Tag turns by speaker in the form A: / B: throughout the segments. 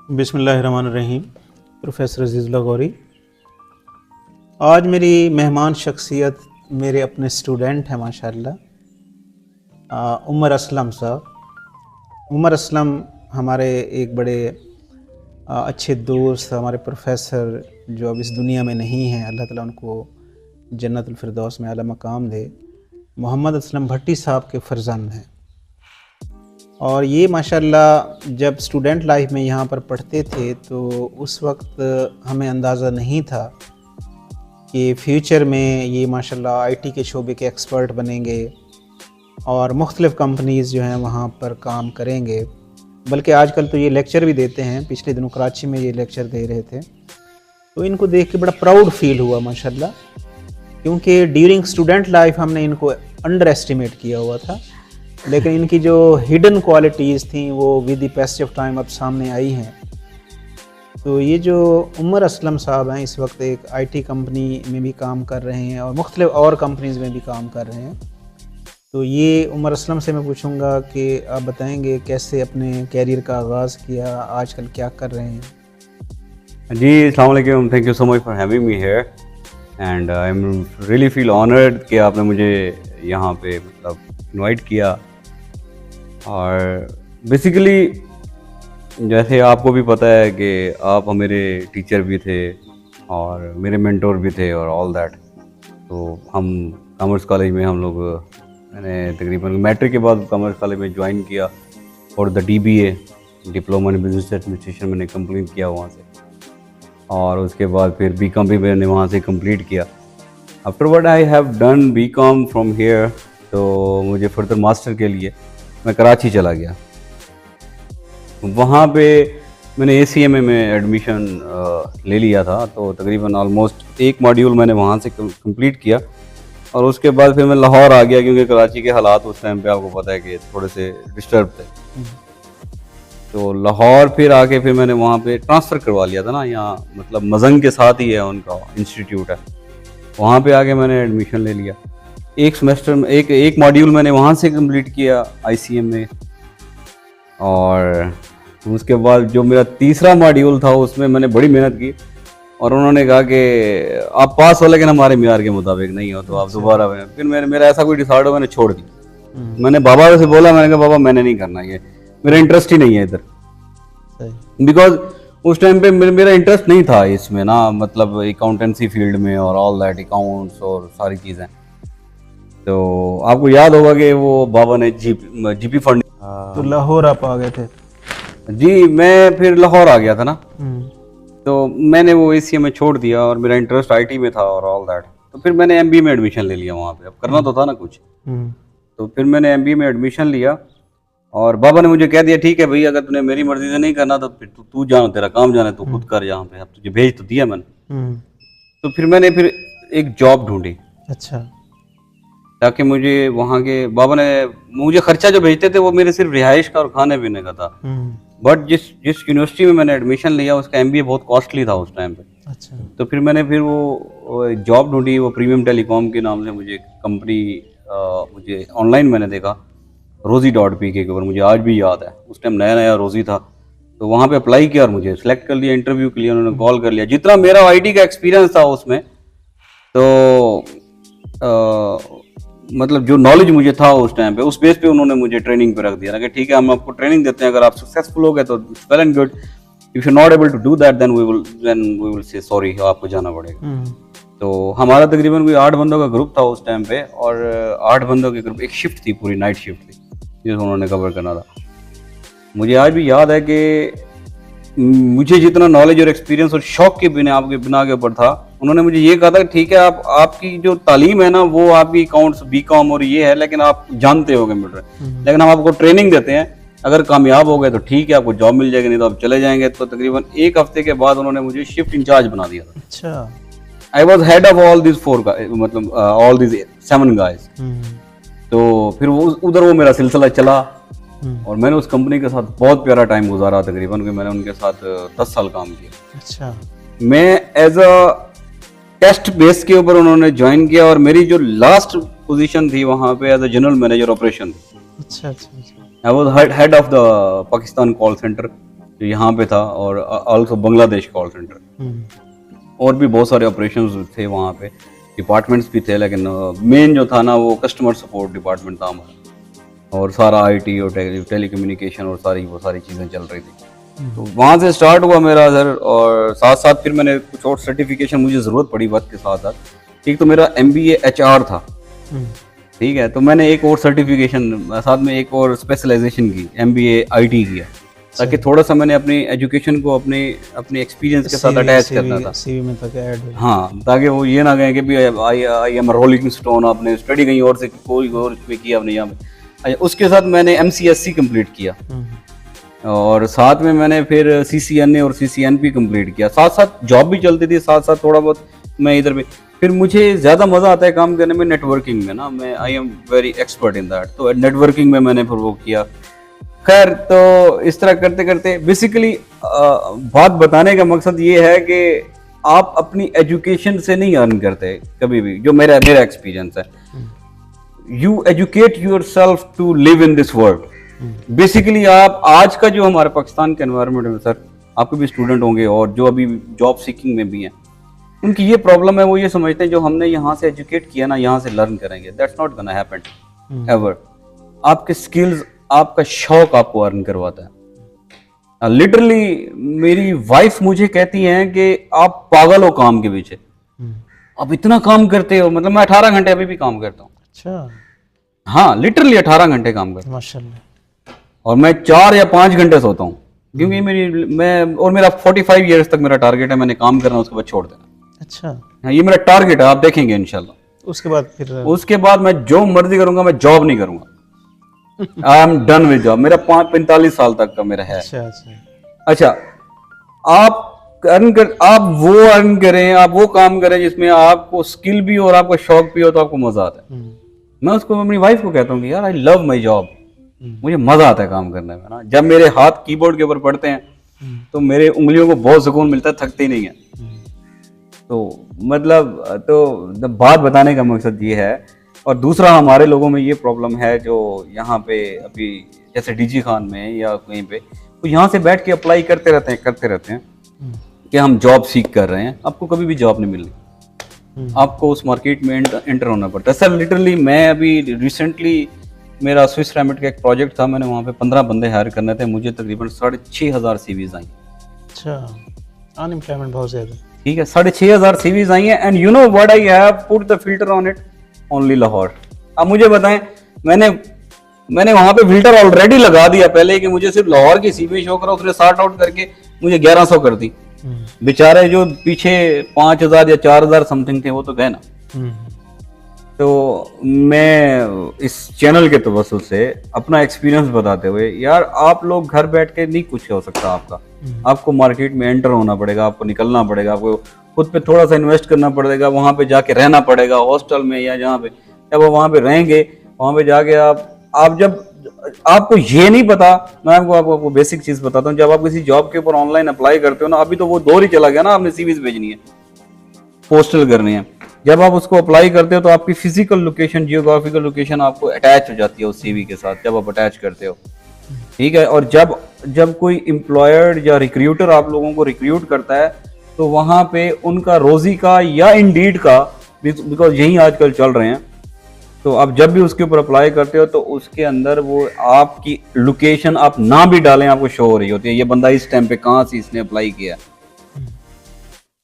A: बिस्मिल्लाहिर्रहमानिर्रहीम। प्रोफेसर अज़ीज़ुल्लाह गौरी। आज मेरी मेहमान शख्सियत मेरे अपने स्टूडेंट हैं माशाअल्लाह, उमर असलम साहब। उमर असलम हमारे एक बड़े अच्छे दोस्त, हमारे प्रोफेसर जो अब इस दुनिया में नहीं हैं, अल्लाह ताला उनको जन्नतुल फिरदौस में आला मकाम दे। मोहम्मद असलम भट्टी साहब के फ़र्जंद हैं और ये माशाअल्लाह जब स्टूडेंट लाइफ में यहाँ पर पढ़ते थे तो उस वक्त हमें अंदाज़ा नहीं था कि फ्यूचर में ये माशाअल्लाह आईटी के शोबे के एक्सपर्ट बनेंगे और मुख्तलिफ़ कंपनीज़ जो हैं वहाँ पर काम करेंगे। बल्कि आजकल तो ये लेक्चर भी देते हैं, पिछले दिनों कराची में ये लेक्चर दे रहे थे, तो इनको देख के बड़ा प्राउड फील हुआ माशाअल्लाह, क्योंकि ड्यूरिंग स्टूडेंट लाइफ हमने इनको अंडर एस्टिमेट किया हुआ था, लेकिन इनकी जो हिडन क्वालिटीज़ थी वो with the passage of time अब सामने आई हैं। तो ये जो उमर असलम साहब हैं इस वक्त एक आईटी कंपनी में भी काम कर रहे हैं और मुख्तलिफ़ और कंपनीज़ में भी काम कर रहे हैं। तो ये उमर असलम से मैं पूछूंगा कि आप बताएंगे कैसे अपने कैरियर का आगाज़ किया, आजकल क्या कर रहे हैं।
B: जी, अस्सलाम वालेकुम। Thank you so much for having me here and I am really feel honoured कि आपने मुझे यहाँ पे मतलब इनवाइट किया। और बेसिकली जैसे आपको भी पता है कि आप मेरे टीचर भी थे और मेरे मेंटोर भी थे और ऑल दैट। तो हम कॉमर्स कॉलेज में हम लोग, मैंने तकरीबन मैट्रिक के बाद कॉमर्स कॉलेज में ज्वाइन किया और the DBA diploma in business administration मैंने कंप्लीट किया वहाँ से, और उसके बाद फिर BCom भी मैंने वहाँ से कंप्लीट किया। After what I have done BCom from here, तो मुझे फर्दर मास्टर के लिए मैं कराची चला गया। वहाँ पे मैंने ACMA में एडमिशन ले लिया था, तो तकरीबन ऑलमोस्ट एक मॉड्यूल मैंने वहाँ से कंप्लीट किया और उसके बाद फिर मैं लाहौर आ गया, क्योंकि कराची के हालात उस टाइम पे आपको पता है कि थोड़े से डिस्टर्ब थे। तो लाहौर फिर आके फिर मैंने वहाँ पे ट्रांसफ़र करवा लिया था ना, यहाँ मतलब मजंग के साथ ही है उनका इंस्टीट्यूट है, वहाँ पे आके मैंने एडमिशन ले लिया। एक सेमेस्टर में एक मॉड्यूल मैंने वहाँ से कंप्लीट किया ICM में, और उसके बाद जो मेरा तीसरा मॉड्यूल था उसमें मैंने बड़ी मेहनत की और उन्होंने कहा कि आप पास हो लेकिन हमारे मियार के मुताबिक नहीं हो, तो आप दोबारा फिर मेरा ऐसा कोई डिसाइड हो, मैंने छोड़ दी। मैंने बाबा से बोला, मैंने कहा बाबा मैंने नहीं करना, ये मेरा इंटरेस्ट ही नहीं है इधर, बिकॉज उस टाइम पे मेरा इंटरेस्ट नहीं था इसमें ना, मतलब अकाउंटेंसी फील्ड में और ऑल दैट, अकाउंट्स और सारी चीज़ें। तो आपको याद होगा कि वो बाबा ने GP फंड,
A: तो लाहौर आप आ गए थे?
B: जी, मैं फिर लाहौर आ गया था ना, तो मैंने वो ACMA छोड़ दिया और मेरा इंटरेस्ट IT में था और ऑल दैट। तो फिर मैंने MBA में एडमिशन ले लिया वहाँ पे, अब करना तो था ना कुछ। तो फिर मैंने MBA में एडमिशन लिया और बाबा ने मुझे कह दिया ठीक है भाई, अगर तूने मेरी मर्जी से नहीं करना तो फिर तू जान, तेरा काम जाने, तू खुद कर यहाँ पे, अब तुझे भेज तो दिया मैंने। तो फिर मैंने एक जॉब ढूंढी।
A: अच्छा।
B: ताकि मुझे वहाँ के बाबा ने मुझे खर्चा जो भेजते थे वो मेरे सिर्फ रिहाइश का और खाने पीने का था। बट जिस यूनिवर्सिटी में मैंने एडमिशन लिया उसका MBA बहुत कॉस्टली था उस टाइम पे।
A: अच्छा। तो
B: फिर मैंने वो जॉब ढूंढी, वो प्रीमियम टेलीकॉम के नाम से मुझे कंपनी, मुझे ऑनलाइन मैंने देखा rosie.pk के ऊपर, मुझे आज भी याद है, उस टाइम नया नया रोजी था। तो वहाँ पे अप्लाई किया और मुझे सेलेक्ट कर लिया, इंटरव्यू के लिए उन्होंने कॉल कर लिया। जितना मेरा IT का एक्सपीरियंस था उसमें, तो मतलब जो नॉलेज मुझे था उस टाइम पे, उस बेस पे उन्होंने मुझे ट्रेनिंग पे रख दिया ना कि ठीक है हम आपको ट्रेनिंग देते हैं, अगर आप सक्सेसफुल हो गए तो well and good, if you not able to do that then we will say sorry, आपको जाना पड़ेगा। तो हमारा तकरीबन कोई 8 बंदों का ग्रुप था उस टाइम पे, और 8 बंदों के ग्रुप, एक शिफ्ट थी, पूरी नाइट शिफ्ट थी जिसको उन्होंने कवर करना था। मुझे आज भी याद है कि मुझे जितना नॉलेज और एक्सपीरियंस और शौक के बिना के ऊपर था, उन्होंने मुझे ये कहा था ठीक है आपकी जो तालीम है ना वो आपकी अकाउंट्स BCom और ये है, लेकिन आप जानते हो कंप्यूटर, लेकिन हम आपको ट्रेनिंग देते हैं, अगर कामयाब हो गए तो ठीक है आपको जॉब मिल जाएगी, नहीं तो आप चले जाएंगे। तो तकरीबन 1 हफ्ते के बाद उन्होंने मुझे शिफ्ट इंचार्ज बना दिया था।
A: अच्छा।
B: I was head of all this 4 मतलब ऑल दिस 7 गाइज। तो फिर उधर वो मेरा सिलसिला चला और मैंने उस कंपनी के साथ बहुत प्यारा टाइम गुजारा, तकरीबन कि मैंने उनके साथ 10 साल काम किया। अच्छा। मैं एज अ टेस्ट बेस के ऊपर उन्होंने ज्वाइन किया और मेरी जो लास्ट पोजीशन थी वहाँ पे as a general manager operation.
A: अच्छा अच्छा।
B: I was head of the Pakistan call centre जो यहाँ पे था, और ऑल्सो बांग्लादेश कॉल सेंटर, और भी बहुत सारे ऑपरेशंस थे वहाँ पे, डिपार्टमेंट्स भी थे, लेकिन मेन जो था ना वो कस्टमर सपोर्ट डिपार्टमेंट था हमारा, और सारा आईटी और टेलीकम्युनिकेशन और वो सारी चीज़ें चल रही थी। तो वहाँ से स्टार्ट हुआ मेरा सर, और साथ साथ फिर मैंने कुछ और सर्टिफिकेशन मुझे ज़रूरत पड़ी वक्त के साथ साथ। एक तो मेरा MBA HR था, ठीक है, तो मैंने एक और सर्टिफिकेशन साथ में एक और स्पेशलाइजेशन की, MBA IT किया, ताकि थोड़ा सा मैंने अपनी एजुकेशन को अपने एक्सपीरियंस के साथ अटैच करना था,
A: CV में तक ऐड हो।
B: हाँ, ताकि वो ये ना कहें कि भी आई एम रोलिंग स्टोन, आपने स्टडी कहीं और से कोई और पे किया आपने यहाँ पे। अच्छा, उसके साथ मैंने MCSC कंप्लीट किया, और साथ में मैंने फिर CCNA और CCNP कंप्लीट किया, साथ साथ जॉब भी चलती थी, साथ साथ थोड़ा बहुत मैं इधर भी। फिर मुझे ज़्यादा मज़ा आता है काम करने में नेटवर्किंग में ना, मैं I am very expert in that, तो नेटवर्किंग में मैंने फिर वो किया। खैर, तो इस तरह करते करते बेसिकली बात बताने का मकसद ये है कि आप अपनी एजुकेशन से नहीं अर्न करते कभी भी, जो मेरा एक्सपीरियंस है। You educate yourself to live in this world. Basically आप आज का जो हमारे पाकिस्तान के एनवायरनमेंट में सर, आपके भी स्टूडेंट होंगे और जो अभी जॉब सीकिंग में भी हैं, उनकी ये प्रॉब्लम है, वो ये समझते हैं जो हमने यहाँ से एजुकेट किया ना, यहाँ से लर्न करेंगे, that's not gonna happen ever. आपके स्किल्स, आपका शौक आपको अर्न करवाता है। लिटरली मेरी वाइफ मुझे कहती हैं कि आप पागल हो काम के पीछे, आप इतना काम करते हो, मतलब मैं 18 घंटे अभी भी काम करता हूँ।
A: अच्छा,
B: हाँ, लिटरली 18 घंटे काम करता हूँ
A: माशाल्लाह।
B: और मैं 4 या 5 घंटे सोता हूँ, क्योंकि मेरा 45 ईयर्स तक मेरा टारगेट है, मैंने काम करना उसके बाद छोड़ देना।
A: अच्छा,
B: हाँ, ये मेरा टारगेट है, आप देखेंगे इंशाल्लाह।
A: उसके बाद
B: मैं जो मर्जी करूंगा, मैं जॉब नहीं करूंगा। I am done with job. मेरा 45 साल तक का मेरा है। अच्छा, आप वो अर्न करें, आप वो काम करें जिसमें आपको स्किल भी और आपका शौक भी हो, तो आपको मजा आता है। मैं उसको अपनी वाइफ को कहता हूँ कि यार आई लव माई जॉब, मुझे मजा आता है काम करने में ना। जब मेरे हाथ कीबोर्ड के ऊपर पड़ते हैं तो मेरे उंगलियों को बहुत सुकून मिलता है, थकते ही नहीं है। तो मतलब, तो बात बताने का मकसद ये है। और दूसरा, हमारे लोगों में ये प्रॉब्लम है जो यहाँ पे अभी जैसे DG खान में या कहीं पे, तो यहाँ से बैठ के अप्लाई करते रहते हैं कि हम जॉब सीख कर रहे हैं, आपको कभी भी जॉब नहीं मिल रही। आपको उस मार्केट में एंटर होना पड़ता है। सर लिटरली मैं अभी रिसेंटली, मेरा स्विस रेमिट का एक प्रोजेक्ट था, मैंने वहाँ पे 15 बंदे हायर करने थे, मुझे तकरीबन 6,500 CVs आई।
A: अच्छा, अनएम्प्लॉयमेंट बहुत ज्यादा।
B: ठीक है, 6,500 CVs आई हैं, and you know what I have put the filter on it, only Lahore. अब मुझे बताएं, मैंने वहां पे फिल्टर ऑलरेडी लगा दिया पहले कि मुझे सिर्फ लाहौर की CV शो करो, उसने सॉर्ट आउट करके मुझे 1100 कर दी। बेचारे जो पीछे 5,000 या 4,000 समथिंग थे वो तो गए ना। तो मैं इस चैनल के तवज्जुह से अपना एक्सपीरियंस बताते हुए, यार आप लोग घर बैठ के नहीं कुछ हो सकता आपका, आपको मार्केट में एंटर होना पड़ेगा, आपको निकलना पड़ेगा, आपको खुद पे थोड़ा सा इन्वेस्ट करना पड़ेगा, वहाँ पे जाके रहना पड़ेगा हॉस्टल में या जहाँ पे, जब वो वहाँ पे रहेंगे, वहाँ पे जाके आप जब आपको ये नहीं पता, मैं आपको बेसिक चीज बताता हूँ, जब आप किसी जॉब के ऊपर ऑनलाइन अप्लाई करते हो ना, अभी तो वो दौर ही चला गया ना, आपने CVs भेजनी है, पोस्टल करनी है। जब आप उसको अप्लाई करते हो तो आपकी फिजिकल लोकेशन, जियोग्राफिकल लोकेशन आपको अटैच हो जाती है उस CV के साथ, जब आप अटैच करते हो, ठीक है। और जब कोई एम्प्लॉयर या रिक्रूटर आप लोगों को रिक्रूट करता है, तो वहां पे उनका रोजी का या इंडीड का, बिकॉज यही आजकल चल रहे हैं, तो आप जब भी उसके ऊपर अप्लाई करते हो तो उसके अंदर वो आपकी लोकेशन आप ना भी डालें, आपको शो हो रही होती है, ये बंदा इस टाइम पे कहाँ से इसने अप्लाई किया।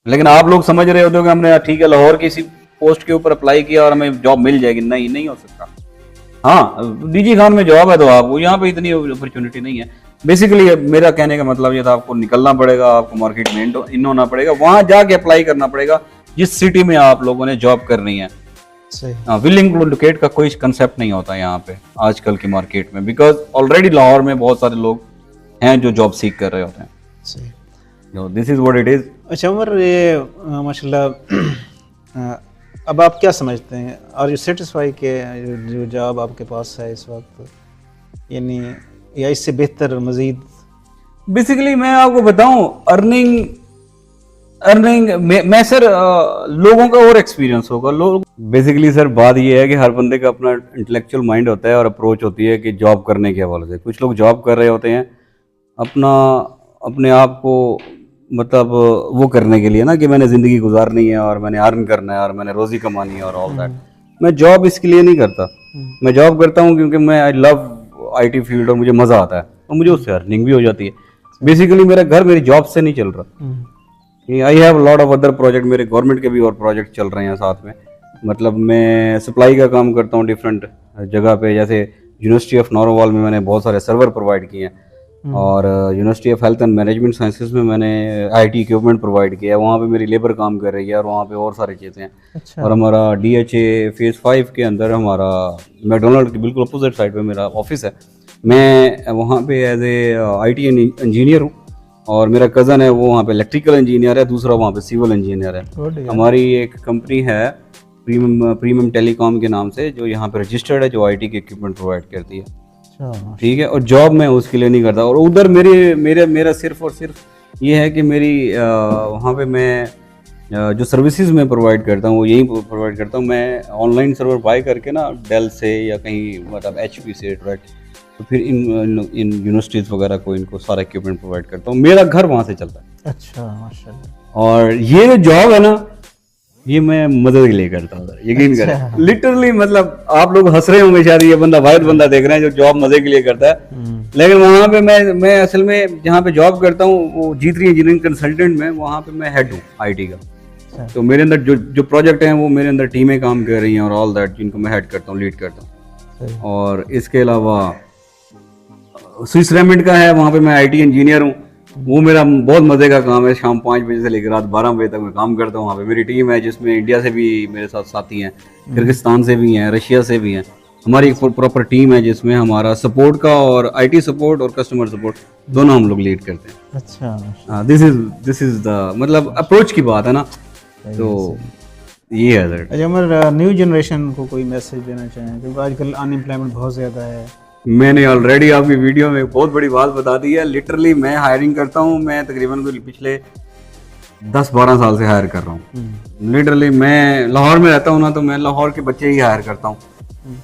B: लेकिन आप लोग समझ रहे होते हो कि हमने ठीक है लाहौर की इसी पोस्ट के ऊपर अप्लाई किया और हमें जॉब मिल जाएगी। नहीं हो सकता। हाँ, DG खान में जॉब है तो आपको यहाँ पे इतनी अपॉर्चुनिटी नहीं है। बेसिकली मेरा कहने का मतलब ये था, आपको निकलना पड़ेगा, आपको मार्केट में इन होना पड़ेगा, वहां जाके अप्लाई करना पड़ेगा जिस सिटी में आप लोगों ने जॉब करनी है। विलिंग टू लोकेट का कोई कंसेप्ट नहीं होता यहाँ पे आजकल की मार्केट में, बिकॉज ऑलरेडी लाहौर में बहुत सारे लोग हैं जो जॉब सीख कर रहे होते हैं। This is what it is.
A: अच्छा उमर, ये माशाल्लाह, अब आप क्या समझते हैं, और यू सेटिस्फाई के जो जॉब आपके पास है इस वक्त, यानी या इससे बेहतर मजीद?
B: बेसिकली मैं आपको बताऊं, अर्निंग मैं सर लोगों का और एक्सपीरियंस होगा। लोग बेसिकली सर बात ये है कि हर बंदे का अपना इंटेलेक्चुअल माइंड होता है और अप्रोच होती है कि जॉब करने के हवाले से। कुछ लोग जॉब कर रहे होते हैं, अपना अपने आप को मतलब वो करने के लिए ना कि मैंने ज़िंदगी गुजारनी है और मैंने अर्न करना है और मैंने रोज़ी कमानी है और ऑल दैट, मैं जॉब इसके लिए नहीं करता। मैं जॉब करता हूँ क्योंकि मैं आई लव आईटी फील्ड और मुझे मज़ा आता है और मुझे उससे अर्निंग भी हो जाती है। बेसिकली मेरा घर मेरी जॉब से नहीं चल रहा। I have lot of other project, मेरे गवर्नमेंट के भी और प्रोजेक्ट चल रहे हैं साथ में। मतलब मैं सप्लाई का काम करता हूँ डिफरेंट जगह पे, जैसे यूनिवर्सिटी ऑफ नॉरोवाल में मैंने बहुत सारे सर्वर प्रोवाइड किए हैं और university of health and management sciences में मैंने आईटी इक्विपमेंट प्रोवाइड किया है। वहाँ पे मेरी लेबर काम कर रही है और वहाँ पे और सारी चीज़ें हैं।
A: अच्छा।
B: और हमारा DHA फेज़ 5 के अंदर हमारा मैकडोनल्ड के बिल्कुल अपोजिट साइड पे मेरा ऑफिस है। मैं वहाँ पे एज ए IT इंजीनियर हूँ और मेरा कज़न है वो वहाँ पे इलेक्ट्रिकल इंजीनियर है, दूसरा वहाँ पे सिविल इंजीनियर है। हमारी एक कंपनी है प्रीमियम टेलीकॉम के नाम से, जो यहाँ पे रजिस्टर्ड है, जो IT के इक्विपमेंट प्रोवाइड करती है। ठीक है। और जॉब मैं उसके लिए नहीं करता। और उधर मेरा सिर्फ और सिर्फ ये है कि मेरी वहाँ पे मैं जो सर्विसेज मैं प्रोवाइड करता हूँ वो यही प्रोवाइड करता हूँ। मैं ऑनलाइन सर्वर बाय करके ना डेल से या कहीं मतलब HP से डायरेक्ट, तो फिर इन यूनिवर्सिटीज़ वगैरह को इनको सारा इक्विपमेंट प्रोवाइड करता हूँ। मेरा घर वहाँ से चलता है।
A: अच्छा, माशाल्लाह।
B: और ये जो जॉब है ना, ये मैं मदद के लिए करता हूँ, यकीन करें। लिटरली मतलब आप लोग हंस रहे होंगे शायद, ये बंदा वाहिद बंदा देख रहे हैं जो जॉब मजे के लिए करता है। लेकिन वहाँ पे मैं असल में जहाँ पे जॉब करता हूँ वो G3 इंजीनियरिंग कंसल्टेंट में, वहाँ पे मैं हेड हूँ IT का। तो मेरे अंदर जो प्रोजेक्ट हैं वो मेरे अंदर टीमें काम कर रही हैं और ऑल दैट, जिनको मैं हेड करता हूँ, लीड करता हूँ। और इसके अलावा स्विस रेमिट का है, वहाँ पे मैं IT इंजीनियर हूँ। वो मेरा बहुत मज़े का काम है। शाम 5 बजे से लेकर रात 12 बजे तक मैं काम करता हूँ। वहाँ पे मेरी टीम है जिसमें इंडिया से भी मेरे साथ साथी हैं, किर्गिस्तान से भी हैं, रशिया से भी हैं। हमारी एक प्रॉपर टीम है जिसमें हमारा सपोर्ट का और IT सपोर्ट और कस्टमर सपोर्ट दोनों हम लोग लीड करते हैं।
A: अच्छा,
B: दिस इज द मतलब अप्रोच की बात है ना, तो ये है सर।
A: अच्छा उमर, न्यू जनरेशन को कोई मैसेज देना चाहें, क्योंकि आजकल अनएम्प्लॉयमेंट बहुत ज़्यादा है।
B: मैंने ऑलरेडी आपकी वीडियो में बहुत बड़ी बात बता दी है। लिटरली मैं हायरिंग करता हूँ, मैं तकरीबन पिछले 10-12 साल से हायर कर रहा हूँ। लिटरली मैं लाहौर में रहता हूँ ना, तो मैं लाहौर के बच्चे ही हायर करता हूँ।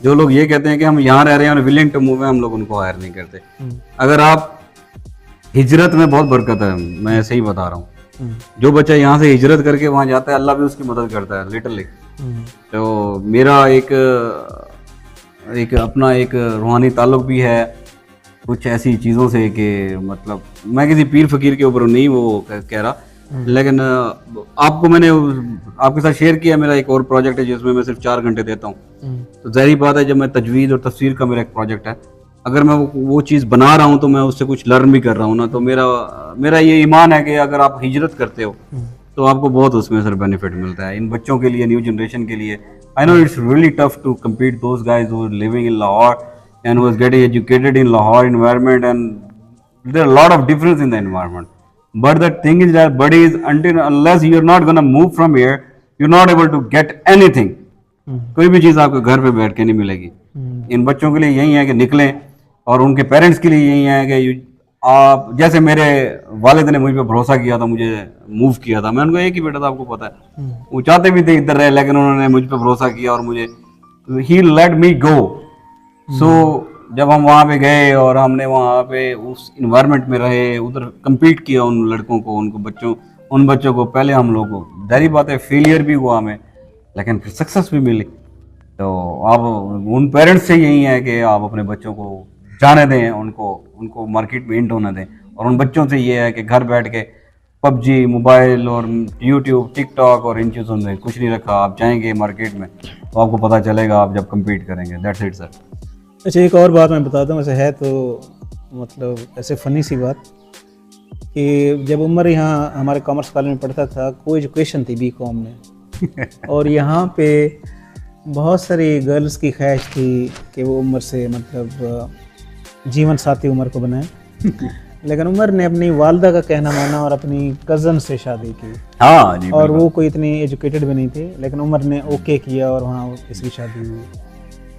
B: जो लोग ये कहते हैं कि हम यहाँ रह रहे हैं और विलिंग टू मूव है, हम लोग उनको हायर नहीं करते। अगर आप हिजरत में बहुत बरकत है, मैं ऐसे ही बता रहा हूँ। जो बच्चा यहाँ से हिजरत करके वहाँ जाता है, अल्लाह भी उसकी मदद करता है लिटरली। तो मेरा एक अपना एक रूहानी ताल्लुक भी है कुछ ऐसी चीज़ों से कि मतलब मैं किसी पीर फकीर के ऊपर नहीं वो कह रहा, लेकिन आपको मैंने आपके साथ शेयर किया। मेरा एक और प्रोजेक्ट है जिसमें मैं सिर्फ 4 घंटे देता हूँ। तो ज़ाहिर बात है, जब मैं तजवीज़ और तफसीर का मेरा एक प्रोजेक्ट है, अगर मैं वो चीज़ बना रहा हूँ तो मैं उससे कुछ लर्न भी कर रहा हूँ ना। तो मेरा ये ईमान है कि अगर आप हिजरत करते हो तो आपको बहुत उसमें सर बेनिफिट मिलता है। इन बच्चों के लिए, न्यू जनरेशन के लिए, I know it's really tough to compete those guys who are living in Lahore and who is getting educated in Lahore environment, and there are a lot of difference in the environment. But the thing is that buddies, unless you're not gonna move from here, you're not able to get anything. कोई भी चीज़ आपको घर पे बैठ के नहीं मिलेगी। इन बच्चों के लिए यही है कि निकलें, और उनके पेरेंट्स के लिए यही है कि आप जैसे मेरे वालिद ने मुझ पे भरोसा किया था, मुझे मूव किया था। मैं उनको एक ही बेटा था, आपको पता है, वो चाहते भी थे इधर रहे, लेकिन उन्होंने मुझ पे भरोसा किया और मुझे ही लेट मी गो। सो जब हम वहाँ पे गए और हमने वहाँ पे उस इन्वायरमेंट में रहे, उधर कम्पीट किया उन लड़कों को, उन बच्चों को, पहले हम लोग को जाहिर बात है फेलियर भी हुआ हमें, लेकिन फिर सक्सेस भी मिली। तो अब उन पेरेंट्स से यही है कि आप अपने बच्चों को जाने दें, उनको मार्केट में इंट होने दें। और उन बच्चों से ये है कि घर बैठ के PUBG, मोबाइल और YouTube, TikTok और इन चीज़ों में कुछ नहीं रखा। आप जाएंगे मार्केट में तो आपको पता चलेगा आप जब कम्पीट करेंगे। That's it sir.
A: अच्छा, एक और बात मैं बताता हूँ, ऐसे है तो मतलब ऐसे फ़नी सी बात कि जब उमर यहाँ हमारे कॉमर्स कॉलेज में पढ़ता था, को एजुकेशन थी BCom में और यहाँ पे बहुत सारी गर्ल्स की ख्वाहिश थी कि वो उमर से मतलब जीवन साथी उमर को बनाए लेकिन उमर ने अपनी वालदा का कहना माना और अपनी कज़न से शादी की।
B: हाँ जी।
A: और वो कोई इतनी एजुकेटेड भी नहीं थे, लेकिन उमर ने ओके किया और वहाँ इसकी शादी हुई।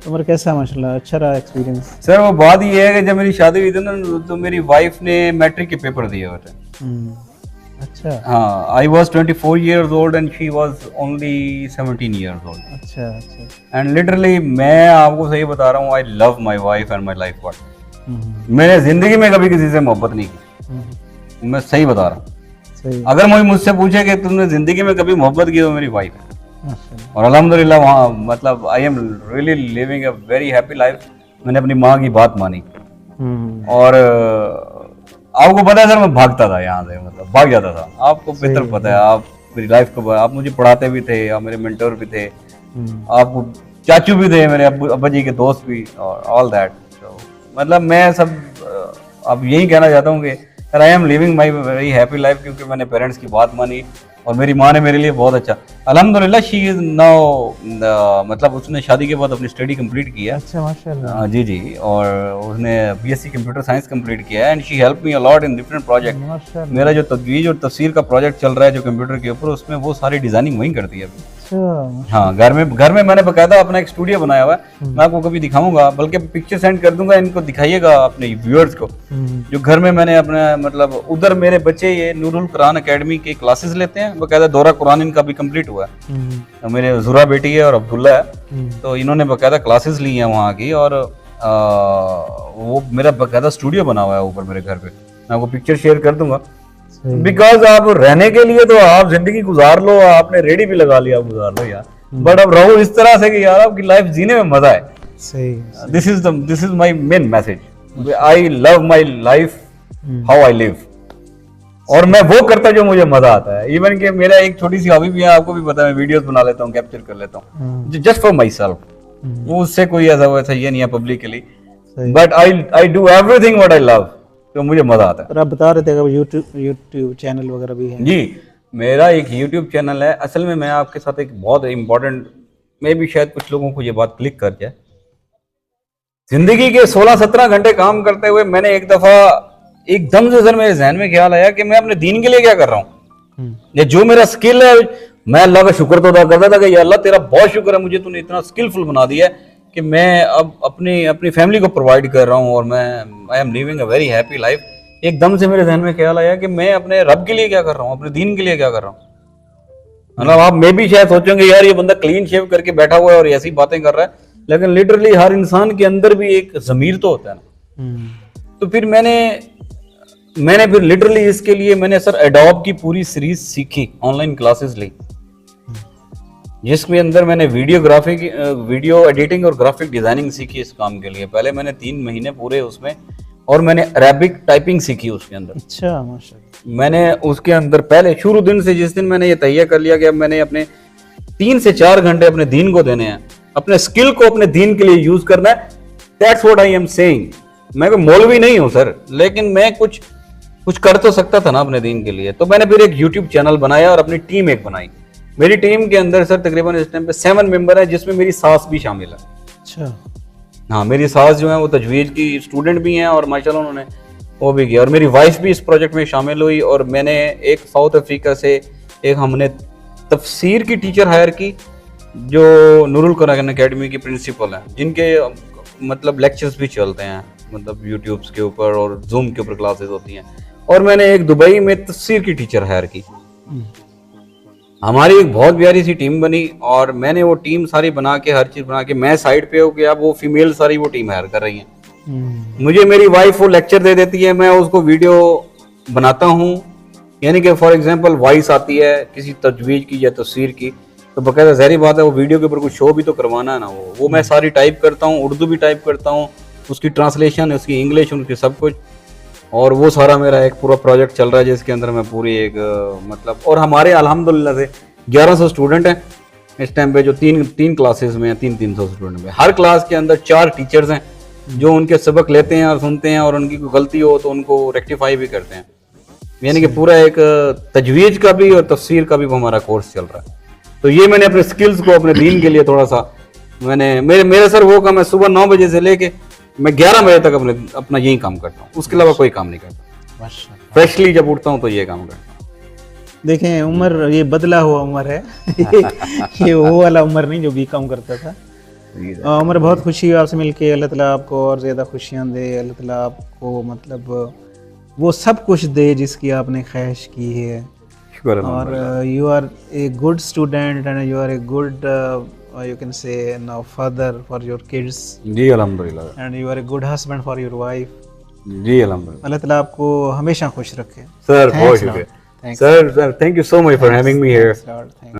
A: तो उमर कैसा, माशाल्लाह अच्छा रहा एक्सपीरियंस?
B: सर वो बात ये है कि जब मेरी शादी हुई थी ना, तो मेरी वाइफ ने मैट्रिक के पेपर दिए हुए थे।
A: अच्छा।
B: हाँ, I was 24 years old and she was only 17 years old।
A: अच्छा अच्छा।
B: एंड लिटरली मैं आपको सही बता रहा हूँ, I love my wife and my life partner. मैंने जिंदगी में कभी किसी से मोहब्बत नहीं की। मैं सही बता रहा हूँ।
A: सही।
B: अगर कोई मुझसे पूछे कि तुमने जिंदगी में कभी मोहब्बत की, तो मेरी वाइफ है।
A: माशाल्लाह।
B: और अल्हम्दुलिल्लाह वहाँ मतलब I am really living a very happy life. मैंने अपनी माँ की बात मानी। और आपको पता है सर, मैं भागता था यहाँ से, मतलब भाग जाता था। आपको बेहतर पता है, आप मेरी लाइफ को, आप मुझे पढ़ाते भी थे, आप मेरे मेंटर भी थे, आपको चाचू भी थे, मेरे अब्बा जी के दोस्त भी, और ऑल दैट। तो मतलब मैं सब अब यही कहना चाहता हूँ कि sir I am living my very happy life, क्योंकि मैंने पेरेंट्स की बात मानी और मेरी माँ ने मेरे लिए बहुत अच्छा, अल्हम्दुलिल्लाह शी इज नाउ, मतलब उसने शादी के बाद अपनी स्टडी कंप्लीट किया।
A: अच्छा माशाल्लाह।
B: जी जी, और उसने बीएससी कंप्यूटर साइंस कंप्लीट किया है, and she help me a lot in different project.
A: माशाल्लाह।
B: मेरा जो तजवीज और तफसीर का प्रोजेक्ट चल रहा है जो कंप्यूटर के ऊपर, उसमें वो सारी डिजाइनिंग वही करती है अभी।
A: अच्छा।
B: हाँ, घर में मैंने बकायदा अपना एक स्टूडियो बनाया हुआ है। मैं आपको कभी दिखाऊंगा, बल्कि पिक्चर सेंड कर दूंगा, इनको दिखाइएगा अपने व्यूअर्स को। जो घर में मैंने अपना मतलब उधर मेरे बच्चे ये नूरुल कुरान एकेडमी के क्लासेस लेते हैं, बकायदा दौरा कुरान इनका भी कंप्लीट हुआ है। तो मेरे जुरा बेटी है और अब्दुल्ला है, तो इन्होंने बकायदा क्लासेस ली हैं वहाँ की, और वो मेरा बकायदा स्टूडियो बना हुआ है ऊपर मेरे घर पे। मैं आपको पिक्चर शेयर कर दूंगा। बिकॉज आप रहने के लिए तो आप जिंदगी गुजार लो, आपने रेडी भी लगा लिया, गुजार लो यार, बट अब रहो इस तरह से कि यार आपकी लाइफ जीने में मजा है।
A: सही।
B: This is my main message. I love my life how I live, और मैं वो करता जो मुझे मजा आता है। इवन कि मेरा एक छोटी सी हॉबी भी है, आपको भी पता है, मैं वीडियोस बना लेता हूँ, कैप्चर कर लेता हूँ जस्ट फॉर माई सेल्फ। वो उससे कोई ऐसा वैसा ये नहीं है publicly, but I do everything what I love, तो मुझे मजा आता है।
A: और आप बता रहे थे कि यूट्यूब चैनल वगैरह भी है।
B: जी, मेरा एक यूट्यूब चैनल है। असल में मैं आपके साथ एक बहुत इंपॉर्टेंट, मे भी शायद कुछ लोगों को ये बात क्लिक कर जाए। जिंदगी के 16-17 घंटे काम करते हुए मैंने एक दफा एकदम से सर मेरे जहन में ख्याल आया कि मैं अपने दीन के लिए क्या कर रहा हूँ। ये जो मेरा स्किल है, मैं अल्लाह का शुक्र तो अदा करता था कि या अल्लाह तेरा बहुत शुक्र है, मुझे तूने इतना स्किलफुल बना दिया है कि मैं अब अपनी फैमिली को प्रोवाइड कर रहा हूँ, और मैं I am living a very happy life. एकदम से मेरे जहन में ख्याल आया कि मैं अपने रब के लिए क्या कर रहा हूँ, अपने दीन के लिए क्या कर रहा हूँ। मतलब आप मे भी शायद सोचेंगे यार ये बंदा क्लीन शेव करके बैठा हुआ है और ऐसी बातें कर रहा है, लेकिन लिटरली हर इंसान के अंदर भी एक ज़मीर तो होता है ना। तो फिर मैंने फिर लिटरली इसके लिए मैंने सर एडोब की पूरी सीरीज सीखी, ऑनलाइन क्लासेस ली, जिसके अंदर मैंने वीडियो एडिटिंग और ग्राफिक डिजाइनिंग सीखी इस काम के लिए। पहले मैंने 3 महीने पूरे उसमें, और मैंने अरेबिक टाइपिंग सीखी उसके अंदर।
A: अच्छा माशाल्लाह।
B: मैंने उसके अंदर पहले शुरू दिन से, जिस दिन मैंने ये तैयार कर लिया कि अब मैंने अपने 3 से 4 घंटे अपने दीन को देने हैं, अपने स्किल को अपने दीन के लिए यूज करना है। That's what I am saying. मैं कोई मौलवी नहीं हूं सर, लेकिन मैं कुछ कर तो सकता था ना अपने दीन के लिए। तो मैंने फिर एक यूट्यूब चैनल बनाया और अपनी टीम एक बनाई। मेरी टीम के अंदर सर तकरीबन इस टाइम पे 7 मेंबर है, जिसमें मेरी सास भी शामिल है।
A: अच्छा।
B: हाँ, मेरी सास जो है वो तजवीज की स्टूडेंट भी हैं, और माशाल्लाह उन्होंने वो भी किया, और मेरी वाइफ भी इस प्रोजेक्ट में शामिल हुई। और मैंने एक साउथ अफ्रीका से एक हमने तफसीर की टीचर हायर की, जो नूरुल कुरान एकेडमी की प्रिंसिपल हैं, जिनके मतलब लेक्चर्स भी चलते हैं, मतलब यूट्यूब्स के ऊपर और जूम के ऊपर क्लासेस होती हैं। और मैंने एक दुबई में तफसीर की टीचर हायर की। हमारी एक बहुत प्यारी सी टीम बनी, और मैंने वो टीम सारी बना के, हर चीज बना के, मैं साइड पे हो गया। अब वो फीमेल सारी वो टीम हायर कर रही हैं। मुझे मेरी वाइफ वो लेक्चर दे देती है, मैं उसको वीडियो बनाता हूँ। यानी कि फॉर एग्जांपल वॉइस आती है किसी तजवीज की या तफसीर की, तो बकायदा ज़ाहिर बात है वो वीडियो के ऊपर कुछ शो भी तो करवाना है ना। वो मैं सारी टाइप करता हूँ, उर्दू भी टाइप करता हूँ, उसकी ट्रांसलेशन, उसकी इंग्लिश, उनकी सब कुछ। और वो सारा मेरा एक पूरा प्रोजेक्ट चल रहा है, जिसके अंदर मैं पूरी एक मतलब, और हमारे अल्हम्दुलिल्लाह से 1100 स्टूडेंट हैं इस टाइम पे, जो तीन क्लासेस में हैं, 300 स्टूडेंट में। हर क्लास के अंदर 4 टीचर्स हैं जो उनके सबक लेते हैं और सुनते हैं, और उनकी कोई गलती हो तो उनको रेक्टिफाई भी करते हैं। यानी कि पूरा एक तजवीज का भी और तफसीर का भी हमारा कोर्स चल रहा है। तो ये मैंने अपने स्किल्स को अपने दीन के लिए थोड़ा सा मेरे सर वो काम है, सुबह 9 बजे से लेके मैं 11 बजे तक अपना यही काम करता हूँ, उसके अलावा कोई काम नहीं करता। फ्रेशली जब उठता हूँ तो ये काम करता हूँ।
A: देखें उम्र ये बदला हुआ उम्र है ये वो वाला उम्र नहीं जो बीकॉम करता था। उम्र बहुत खुशी हुई आपसे मिलके। अल्लाह ताला आपको और ज़्यादा खुशियाँ दे। अल्लाह ताला आपको मतलब वो सब कुछ दे जिसकी आपने ख्वाहिश की है। और you are a good student and you are a good you can say now father for your kids.
B: जी अल्हम्दुलिल्लाह.
A: And you are a good husband for your wife.
B: जी अल्हम्दुलिल्लाह
A: अल्लाह ताला आपको हमेशा खुश रखे।
B: सर, बहुत
A: Thanks a lot.
B: शुक्रिया
A: Thanks.
B: Sir, thank you so much for having me here.
A: Thanks a lot. Thanks.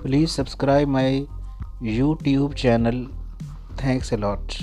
A: Please subscribe my YouTube channel. Thanks a lot.